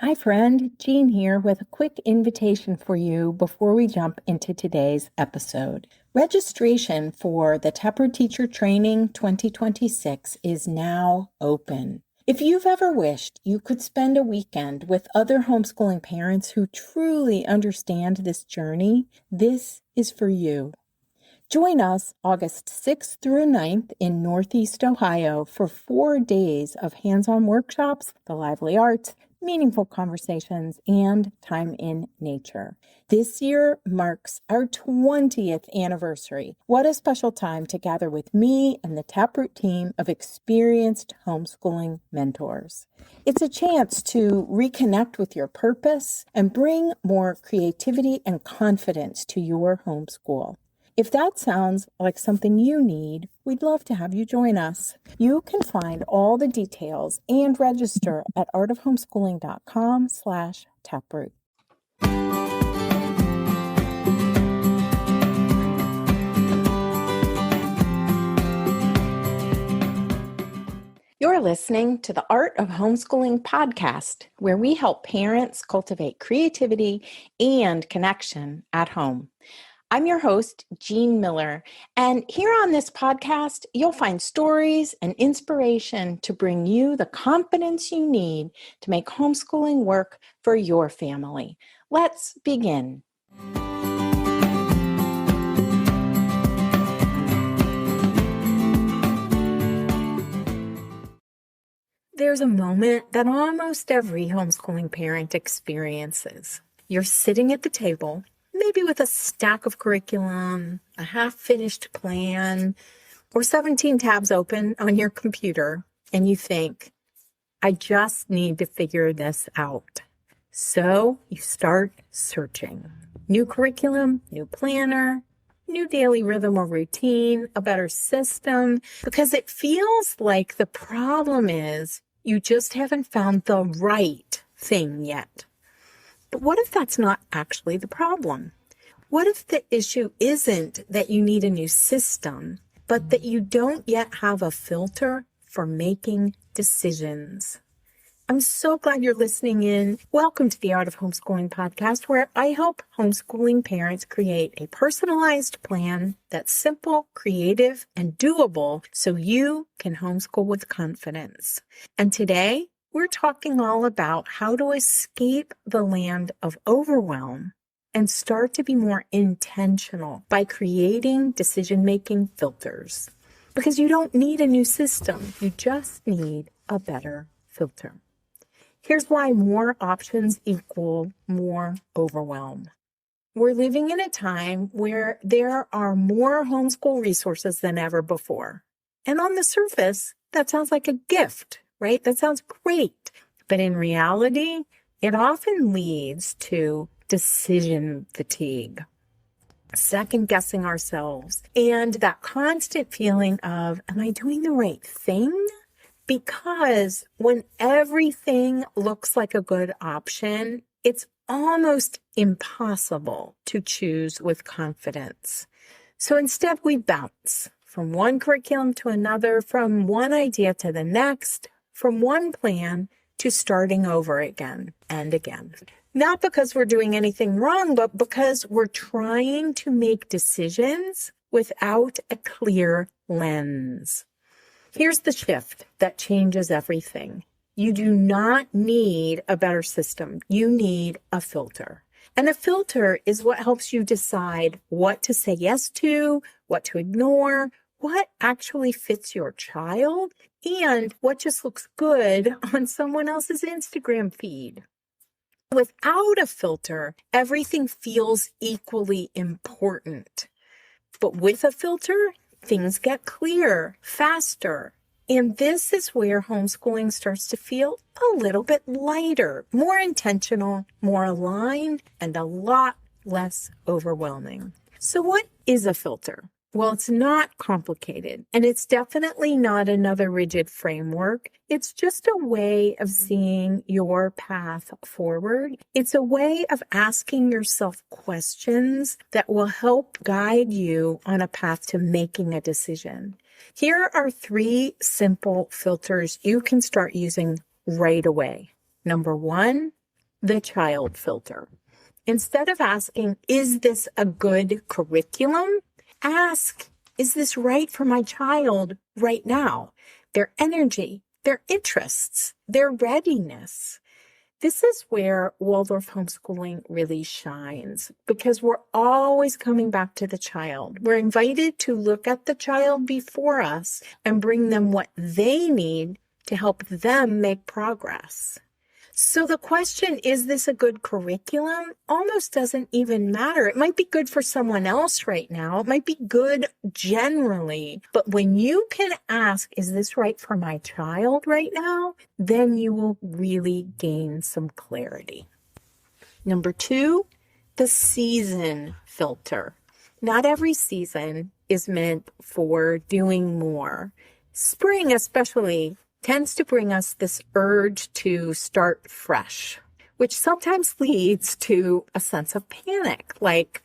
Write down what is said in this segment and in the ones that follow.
Hi, friend. Jean here with a quick invitation for you before we jump into today's episode. Registration for the Tepper Teacher Training 2026 is now open. If you've ever wished you could spend a weekend with other homeschooling parents who truly understand this journey, this is for you. Join us August 6th through 9th in Northeast Ohio for 4 days of hands-on workshops, the lively arts, meaningful conversations, and time in nature. This year marks our 20th anniversary. What a special time to gather with me and the Taproot team of experienced homeschooling mentors. It's a chance to reconnect with your purpose and bring more creativity and confidence to your homeschool. If that sounds like something you need, we'd love to have you join us. You can find all the details and register at artofhomeschooling.com/taproot. You're listening to the Art of Homeschooling podcast, where we help parents cultivate creativity and connection at home. I'm your host, Jean Miller, and here on this podcast, you'll find stories and inspiration to bring you the confidence you need to make homeschooling work for your family. Let's begin. There's a moment that almost every homeschooling parent experiences. You're sitting at the table, maybe with a stack of curriculum, a half-finished plan, or 17 tabs open on your computer, and you think, I just need to figure this out. So you start searching. New curriculum, new planner, new daily rhythm or routine, a better system, because it feels like the problem is you just haven't found the right thing yet. But what if that's not actually the problem? What if the issue isn't that you need a new system, but that you don't yet have a filter for making decisions? I'm so glad you're listening in. Welcome to the Art of Homeschooling podcast, where I help homeschooling parents create a personalized plan that's simple, creative, and doable so you can homeschool with confidence. And today, we're talking all about how to escape the land of overwhelm and start to be more intentional by creating decision-making filters. Because you don't need a new system, you just need a better filter. Here's why more options equal more overwhelm. We're living in a time where there are more homeschool resources than ever before. And on the surface, that sounds like a gift, right? That sounds great. But in reality, it often leads to decision fatigue, second guessing ourselves, and that constant feeling of, am I doing the right thing? Because when everything looks like a good option, it's almost impossible to choose with confidence. So instead, we bounce from one curriculum to another, from one idea to the next, from one plan to starting over again and again. Not because we're doing anything wrong, but because we're trying to make decisions without a clear lens. Here's the shift that changes everything. You do not need a better system. You need a filter. And a filter is what helps you decide what to say yes to, what to ignore, what actually fits your child, and what just looks good on someone else's Instagram feed. Without a filter, everything feels equally important. But with a filter, things get clear, faster. And this is where homeschooling starts to feel a little bit lighter, more intentional, more aligned, and a lot less overwhelming. So what is a filter? Well, it's not complicated, and it's definitely not another rigid framework. It's just a way of seeing your path forward. It's a way of asking yourself questions that will help guide you on a path to making a decision. Here are 3 simple filters you can start using right away. Number 1, the child filter. Instead of asking, is this a good curriculum? Ask, is this right for my child right now? Their energy, their interests, their readiness. This is where Waldorf homeschooling really shines because we're always coming back to the child. We're invited to look at the child before us and bring them what they need to help them make progress. So the question, is this a good curriculum? Almost doesn't even matter. It might be good for someone else right now. It might be good generally. But when you can ask, is this right for my child right now? Then you will really gain some clarity. Number 2, the season filter. Not every season is meant for doing more. Spring especially tends to bring us this urge to start fresh, which sometimes leads to a sense of panic, like,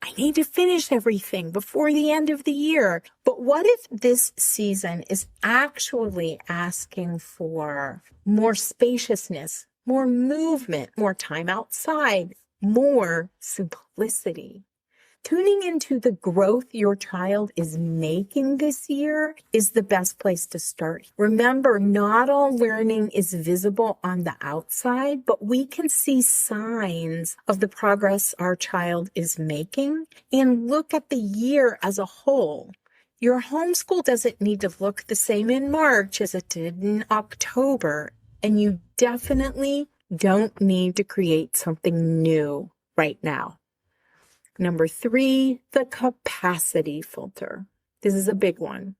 I need to finish everything before the end of the year. But what if this season is actually asking for more spaciousness, more movement, more time outside, more simplicity? Tuning into the growth your child is making this year is the best place to start. Remember, not all learning is visible on the outside, but we can see signs of the progress our child is making and look at the year as a whole. Your homeschool doesn't need to look the same in March as it did in October, and you definitely don't need to create something new right now. Number 3, the capacity filter. This is a big one.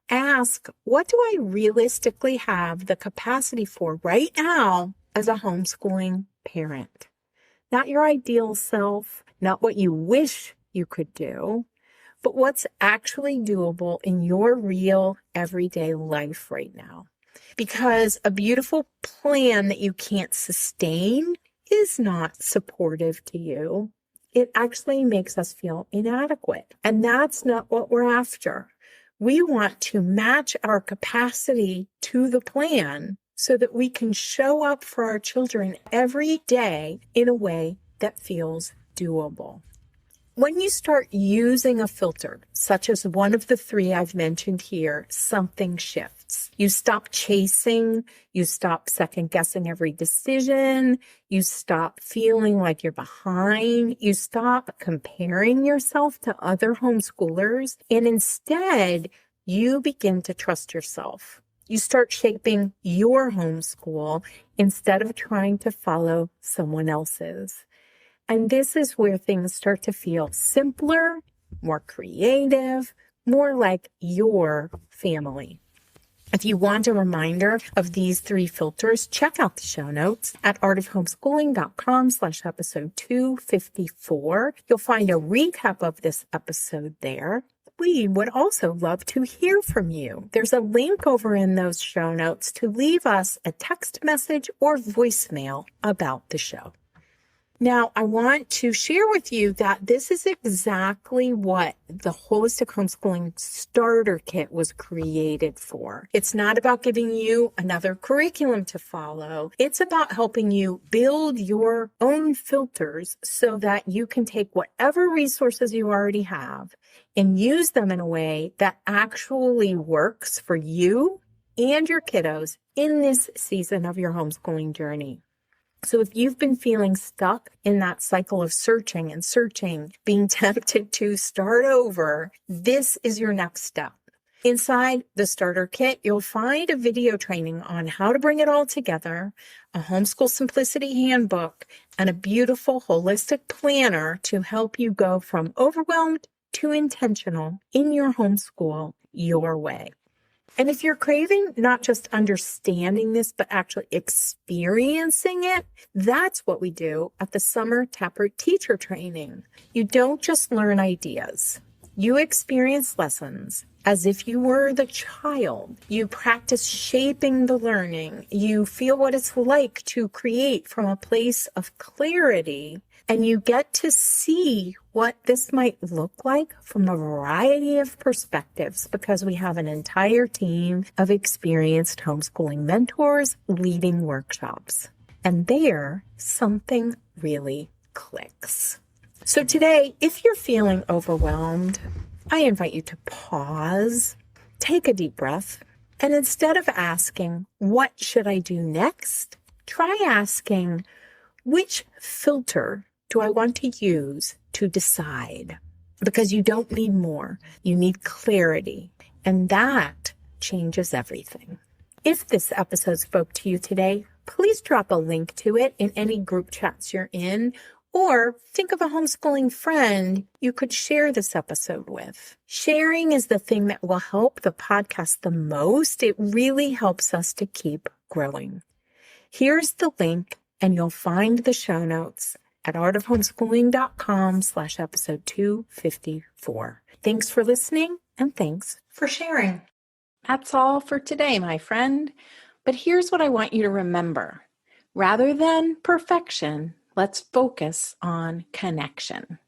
Ask, what do I realistically have the capacity for right now as a homeschooling parent? Not your ideal self, not what you wish you could do, but what's actually doable in your real everyday life right now. Because a beautiful plan that you can't sustain is not supportive to you. It actually makes us feel inadequate. And that's not what we're after. We want to match our capacity to the plan so that we can show up for our children every day in a way that feels doable. When you start using a filter, such as one of the 3 I've mentioned here, something shifts. You stop chasing, you stop second guessing every decision, you stop feeling like you're behind, you stop comparing yourself to other homeschoolers, and instead you begin to trust yourself. You start shaping your homeschool instead of trying to follow someone else's. And this is where things start to feel simpler, more creative, more like your family. If you want a reminder of these 3 filters, check out the show notes at artofhomeschooling.com/episode 254. You'll find a recap of this episode there. We would also love to hear from you. There's a link over in those show notes to leave us a text message or voicemail about the show. Now, I want to share with you that this is exactly what the Holistic Homeschooling Starter Kit was created for. It's not about giving you another curriculum to follow. It's about helping you build your own filters so that you can take whatever resources you already have and use them in a way that actually works for you and your kiddos in this season of your homeschooling journey. So if you've been feeling stuck in that cycle of searching, being tempted to start over, this is your next step. Inside the starter kit, you'll find a video training on how to bring it all together, a homeschool simplicity handbook, and a beautiful holistic planner to help you go from overwhelmed to intentional in your homeschool your way. And if you're craving not just understanding this, but actually experiencing it, that's what we do at the Summer Taproot Teacher Training. You don't just learn ideas. You experience lessons as if you were the child. You practice shaping the learning. You feel what it's like to create from a place of clarity. And you get to see what this might look like from a variety of perspectives because we have an entire team of experienced homeschooling mentors leading workshops. And there, something really clicks. So today, if you're feeling overwhelmed, I invite you to pause, take a deep breath, and instead of asking, what should I do next? Try asking, which filter do I want to use to decide? Because you don't need more. You need clarity. And that changes everything. If this episode spoke to you today, please drop a link to it in any group chats you're in, or think of a homeschooling friend you could share this episode with. Sharing is the thing that will help the podcast the most. It really helps us to keep growing. Here's the link, and you'll find the show notes at artofhomeschooling.com/episode 254. Thanks for listening, and thanks for sharing. That's all for today, my friend. But here's what I want you to remember. Rather than perfection, let's focus on connection.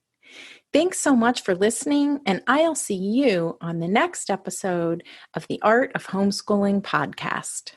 Thanks so much for listening, and I'll see you on the next episode of the Art of Homeschooling podcast.